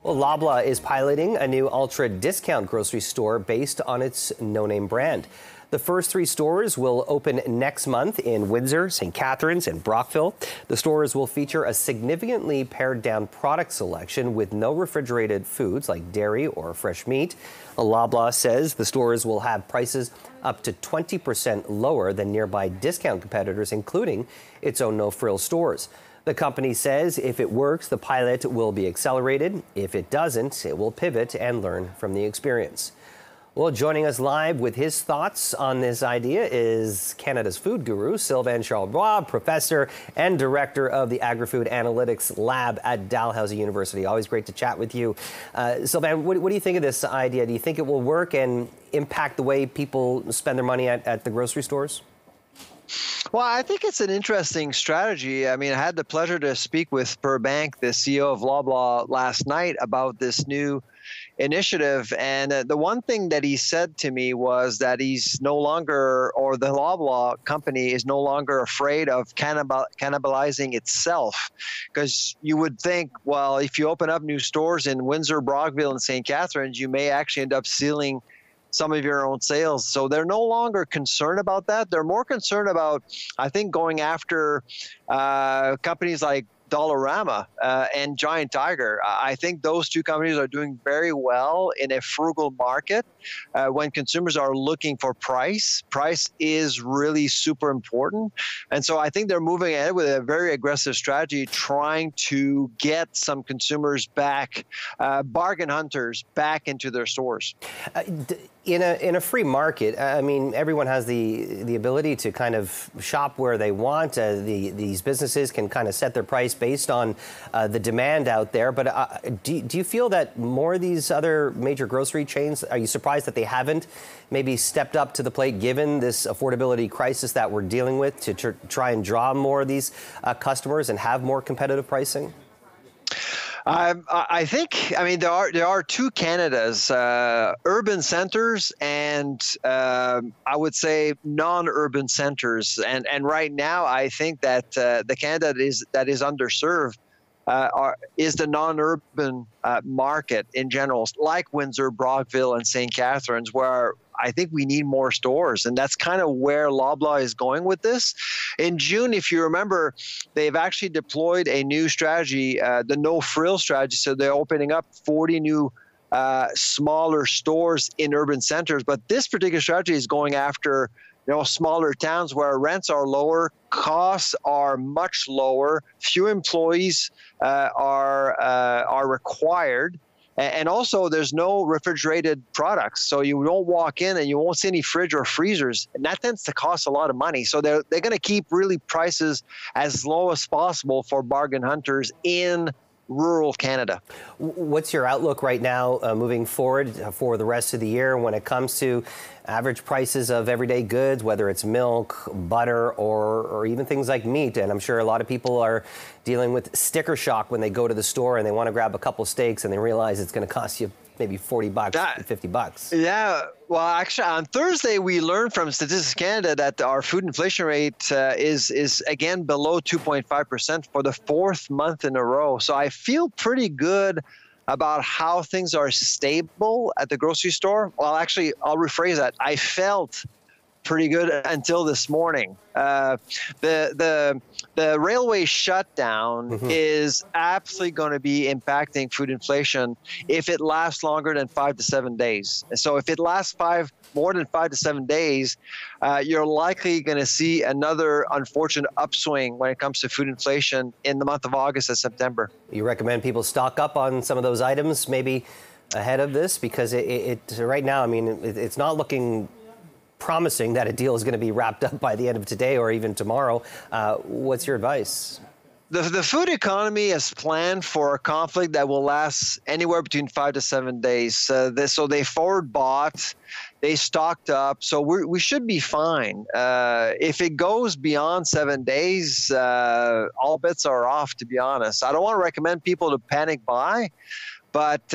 Well, Loblaw is piloting a new ultra discount grocery store based on its no-name brand. The first 3 stores will open next month in Windsor, St. Catharines, and Brockville. The stores will feature a significantly pared down product selection with no refrigerated foods like dairy or fresh meat. Loblaw says the stores will have prices up to 20% lower than nearby discount competitors, including its own no-frills stores. The company says if it works, the pilot will be accelerated. If it doesn't, it will pivot and learn from the experience. Well, joining us live with his thoughts on this idea is Canada's food guru, Sylvain Charlebois, professor and director of the Agri-Food Analytics Lab at Dalhousie University. Always great to chat with you. Sylvain, what do you think of this idea? Do you think it will work and impact the way people spend their money at the grocery stores? Well, I think it's an interesting strategy. I mean, I had the pleasure to speak with Per Bank, the CEO of Loblaw, last night about this new initiative. And the one thing that he said to me was that he's no longer, or the Loblaw company is no longer afraid of cannibalizing itself. Because you would think, well, if you open up new stores in Windsor, Brockville, and St. Catharines, you may actually end up stealing some of your own sales. So they're no longer concerned about that. They're more concerned about, I think, going after companies like Dollarama and Giant Tiger. I think those 2 companies are doing very well in a frugal market. When consumers are looking for price is really super important. And so I think they're moving ahead with a very aggressive strategy, trying to get some consumers back, bargain hunters back into their stores. In a free market, I mean, everyone has the ability to kind of shop where they want. These businesses can kind of set their price based on the demand out there. But do you feel that more of these other major grocery chains, are you surprised that they haven't maybe stepped up to the plate given this affordability crisis that we're dealing with to try and draw more of these customers and have more competitive pricing? I think, I mean, there are 2 Canadas, urban centers and I would say non-urban centers. And right now, I think that the Canada that is underserved is the non-urban market in general, like Windsor, Brockville, and St. Catharines, where I think we need more stores. And that's kind of where Loblaw is going with this. In June, if you remember, they've actually deployed a new strategy, the no-frill strategy. So they're opening up 40 new smaller stores in urban centers. But this particular strategy is going after smaller towns where rents are lower, costs are much lower, few employees are required. And also, there's no refrigerated products. So you don't walk in and you won't see any fridge or freezers. And that tends to cost a lot of money. So they're going to keep really prices as low as possible for bargain hunters in rural Canada. What's your outlook right now moving forward for the rest of the year when it comes to average prices of everyday goods, whether it's milk, butter, or even things like meat? And I'm sure a lot of people are dealing with sticker shock when they go to the store and they want to grab a couple steaks and they realize it's going to cost you maybe $40, $50. Yeah. Well, actually, on Thursday, we learned from Statistics Canada that our food inflation rate is again below 2.5% for the 4th month in a row. So I feel pretty good about how things are stable at the grocery store. Well, actually, I'll rephrase that. I felt pretty good until this morning. The railway shutdown is absolutely going to be impacting food inflation if it lasts longer than 5 to 7 days. So if it lasts more than 5 to 7 days, you're likely going to see another unfortunate upswing when it comes to food inflation in the month of August and September. You recommend people stock up on some of those items maybe ahead of this? Because it right now, I mean, it's not looking promising that a deal is going to be wrapped up by the end of today or even tomorrow. What's your advice? The food economy is planned for a conflict that will last anywhere between 5 to 7 days. So they forward bought, they stocked up, so we should be fine. If it goes beyond 7 days, all bets are off, to be honest. I don't want to recommend people to panic buy, but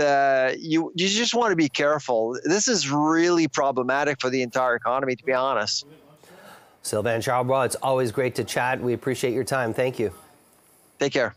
you just want to be careful. This is really problematic for the entire economy, to be honest. Sylvain Charlebois, it's always great to chat. We appreciate your time. Thank you. Take care.